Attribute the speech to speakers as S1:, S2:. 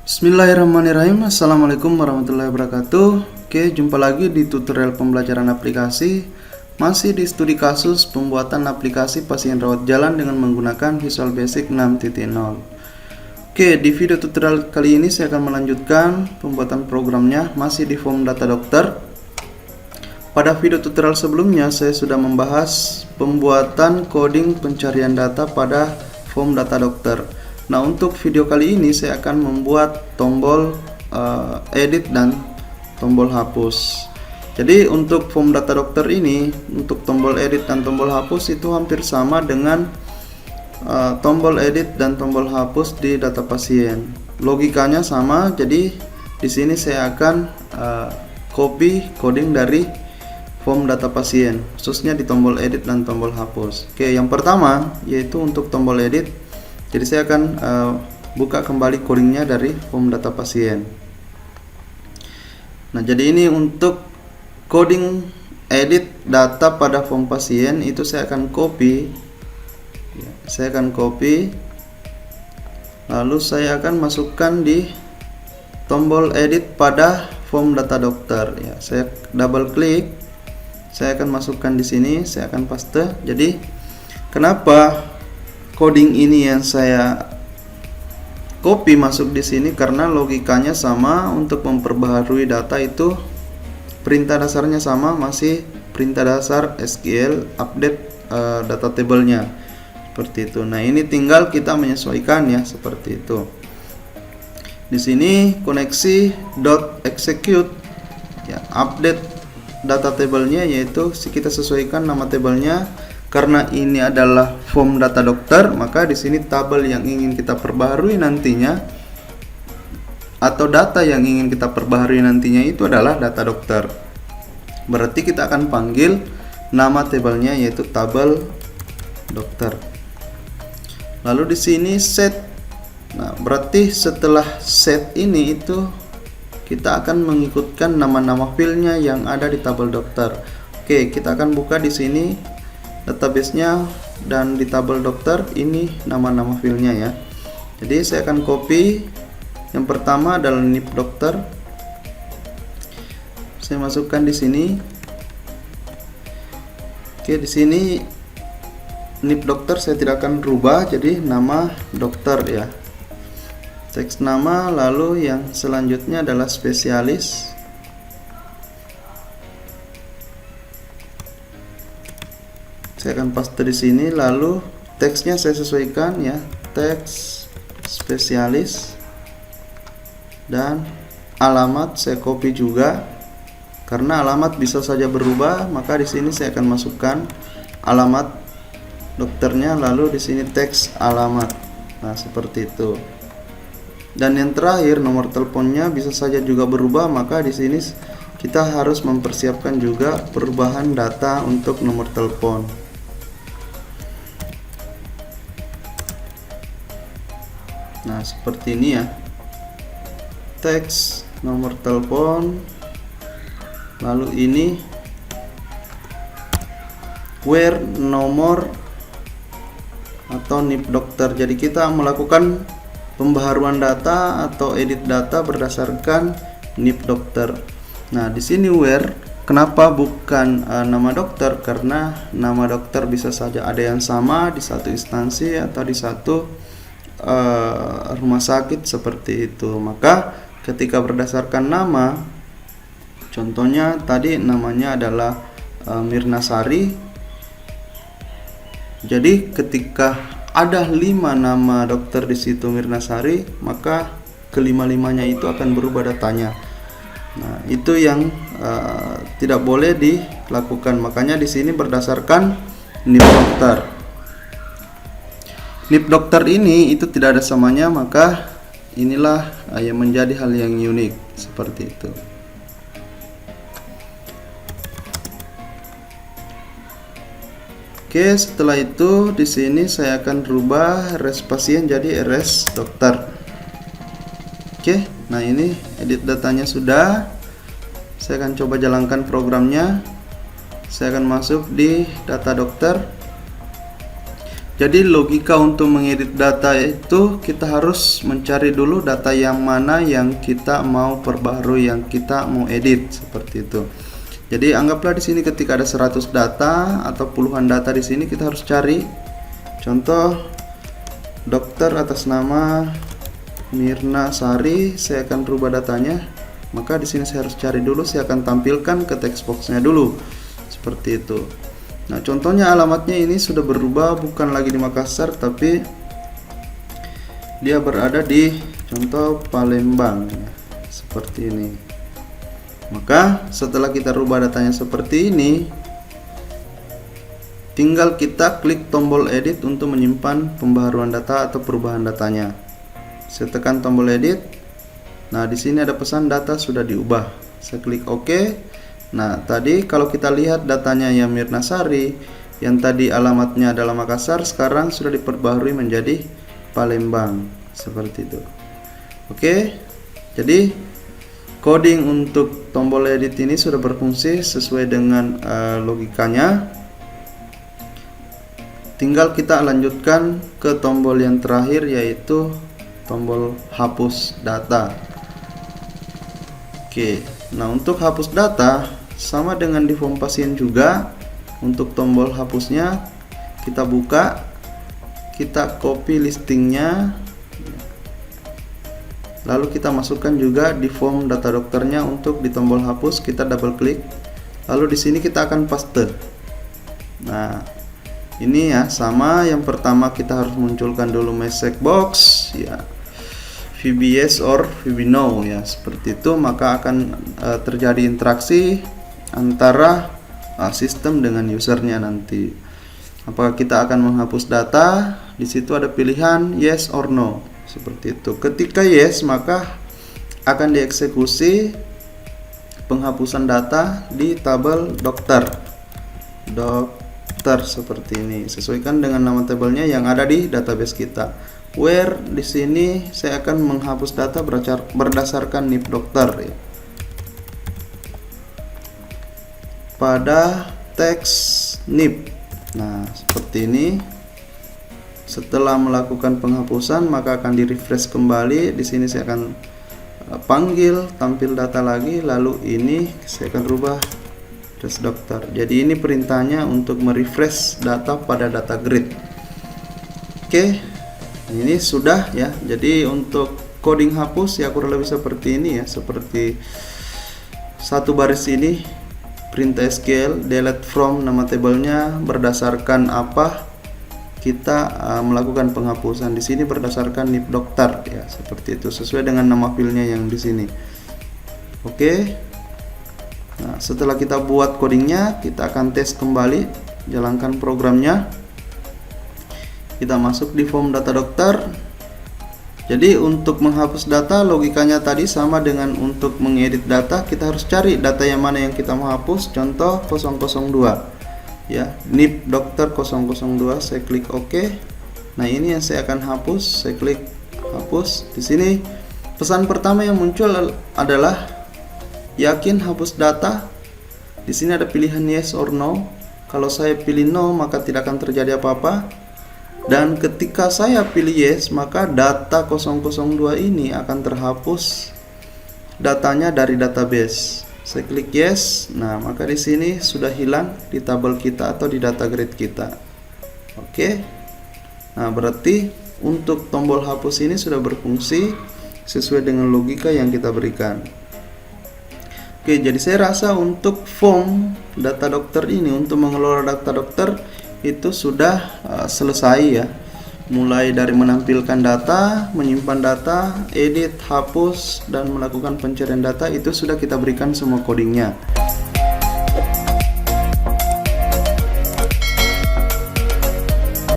S1: Bismillahirrahmanirrahim. Assalamualaikum warahmatullahi wabarakatuh. Oke, jumpa lagi di tutorial pembelajaran aplikasi. Masih di studi kasus pembuatan aplikasi pasien rawat jalan dengan menggunakan Visual Basic 6.0. Oke, di video tutorial kali ini saya akan melanjutkan pembuatan programnya masih di form data dokter. Pada video tutorial sebelumnya saya sudah membahas pembuatan coding pencarian data pada form data dokter. Nah, untuk video kali ini saya akan membuat tombol edit dan tombol hapus. Jadi untuk form data dokter ini, untuk tombol edit dan tombol hapus itu hampir sama dengan tombol edit dan tombol hapus di data pasien. Logikanya sama, jadi di sini saya akan copy coding dari form data pasien, khususnya di tombol edit dan tombol hapus. Oke, yang pertama yaitu untuk tombol edit. Jadi saya akan buka kembali codingnya dari form data pasien. Nah, jadi ini untuk coding edit data pada form pasien itu saya akan copy. Saya akan copy. Lalu saya akan masukkan di tombol edit pada form data dokter. Ya, saya double klik. Saya akan masukkan di sini. Saya akan paste. Jadi kenapa coding ini yang saya copy masuk di sini? Karena logikanya sama. Untuk memperbaharui data itu perintah dasarnya sama, masih perintah dasar SQL update data table-nya seperti itu. Nah, ini tinggal kita menyesuaikan ya, seperti itu. Di sini koneksi .execute ya, update data table-nya, yaitu kita sesuaikan nama tabelnya. Karena ini adalah form data dokter, maka di sini tabel yang ingin kita perbaharui nantinya atau data yang ingin kita perbaharui nantinya itu adalah data dokter. Berarti kita akan panggil nama tabelnya yaitu tabel dokter. Lalu di sini set. Nah, berarti setelah set ini itu kita akan mengikutkan nama-nama filenya yang ada di tabel dokter. Oke, kita akan buka di sini database-nya, dan di tabel dokter ini nama-nama filenya ya. Jadi saya akan copy. Yang pertama adalah NIP dokter. Saya masukkan di sini. Oke, di sini NIP dokter saya tidak akan rubah, jadi nama dokter ya. Teks nama, lalu yang selanjutnya adalah spesialis. Saya akan paste di sini, lalu teksnya saya sesuaikan ya, teks spesialis, dan alamat saya copy juga karena alamat bisa saja berubah, maka di sini saya akan masukkan alamat dokternya, lalu di sini teks alamat. Nah, seperti itu. Dan yang terakhir nomor teleponnya bisa saja juga berubah, maka di sini kita harus mempersiapkan juga perubahan data untuk nomor telepon. Nah, seperti ini ya, teks nomor telepon, lalu ini where nomor atau NIP dokter. Jadi kita melakukan pembaharuan data atau edit data berdasarkan NIP dokter. Nah, di sini where, kenapa bukan nama dokter? Karena nama dokter bisa saja ada yang sama di satu instansi atau di satu rumah sakit seperti itu. Maka ketika berdasarkan nama, contohnya tadi namanya adalah Mirna Sari. Jadi ketika ada 5 nama dokter di situ Mirna Sari, maka kelima-limanya itu akan berubah datanya. Nah, itu yang tidak boleh dilakukan. Makanya di sini berdasarkan NIP dokter. NIP dokter ini itu tidak ada samanya, maka inilah yang menjadi hal yang unik seperti itu. Oke, setelah itu di sini saya akan rubah res pasien jadi res dokter. Oke, nah ini edit datanya sudah. Saya akan coba jalankan programnya. Saya akan masuk di data dokter. Jadi logika untuk mengedit data itu kita harus mencari dulu data yang mana yang kita mau perbarui, yang kita mau edit, seperti itu. Jadi anggaplah di sini ketika ada 100 data atau puluhan data di sini, kita harus cari. Contoh dokter atas nama Mirna Sari, saya akan rubah datanya. Maka di sini saya harus cari dulu, saya akan tampilkan ke text box-nya dulu. Seperti itu. Nah, contohnya alamatnya ini sudah berubah, bukan lagi di Makassar, tapi dia berada di contoh Palembang, seperti ini. Maka setelah kita rubah datanya seperti ini, tinggal kita klik tombol edit untuk menyimpan pembaharuan data atau perubahan datanya. Saya tekan tombol edit. Nah, di sini ada pesan data sudah diubah. Saya klik OK. Nah, tadi kalau kita lihat datanya yang Mirna Sari, yang tadi alamatnya adalah Makassar, sekarang sudah diperbaharui menjadi Palembang, seperti itu. Oke, jadi coding untuk tombol edit ini sudah berfungsi sesuai dengan logikanya. Tinggal kita lanjutkan ke tombol yang terakhir, yaitu tombol hapus data. Oke, nah untuk hapus data sama dengan di form pasien juga. Untuk tombol hapusnya kita buka, kita copy listingnya, lalu kita masukkan juga di form data dokternya. Untuk di tombol hapus kita double klik, lalu di sini kita akan paste. Nah, ini ya sama, yang pertama kita harus munculkan dulu message box ya, VB yes or VB no ya, seperti itu. Maka akan terjadi interaksi antara sistem dengan usernya nanti. Apakah kita akan menghapus data? Di situ ada pilihan yes or no, seperti itu. Ketika yes, maka akan dieksekusi penghapusan data di tabel dokter, seperti ini. Sesuaikan dengan nama tabelnya yang ada di database kita. Where di sini saya akan menghapus data berdasarkan NIP dokter ya. Pada teks NIP. Nah, seperti ini. Setelah melakukan penghapusan, maka akan di-refresh kembali. Di sini saya akan panggil tampil data lagi, lalu ini saya akan rubah tes dokter. Jadi ini perintahnya untuk merefresh data pada data grid. Oke, ini sudah ya. Jadi untuk coding hapus ya kurang lebih seperti ini ya, seperti satu baris ini. Perintah SQL delete from nama tabelnya berdasarkan apa kita melakukan penghapusan. Di sini berdasarkan NIP dokter ya, seperti itu, sesuai dengan nama filenya yang di sini. Oke. Nah, setelah kita buat codingnya, kita akan tes kembali, jalankan programnya. Kita masuk di form data dokter. Jadi untuk menghapus data logikanya tadi sama dengan untuk mengedit data. Kita harus cari data yang mana yang kita mau hapus. Contoh 002 ya, NIP dokter 002. Saya klik OK. Nah, ini yang saya akan hapus. Saya klik hapus. Di sini pesan pertama yang muncul adalah yakin hapus data. Di sini ada pilihan yes or no. Kalau saya pilih no, maka tidak akan terjadi apa-apa. Dan ketika saya pilih yes, maka data 002 ini akan terhapus datanya dari database. Saya klik yes. Nah, maka di sini sudah hilang di tabel kita atau di data grid kita. Oke. Nah, berarti untuk tombol hapus ini sudah berfungsi sesuai dengan logika yang kita berikan. Oke, jadi saya rasa untuk form data dokter ini, untuk mengelola data dokter itu sudah selesai ya. Mulai dari menampilkan data, menyimpan data, edit, hapus, dan melakukan pencarian data, itu sudah kita berikan semua codingnya.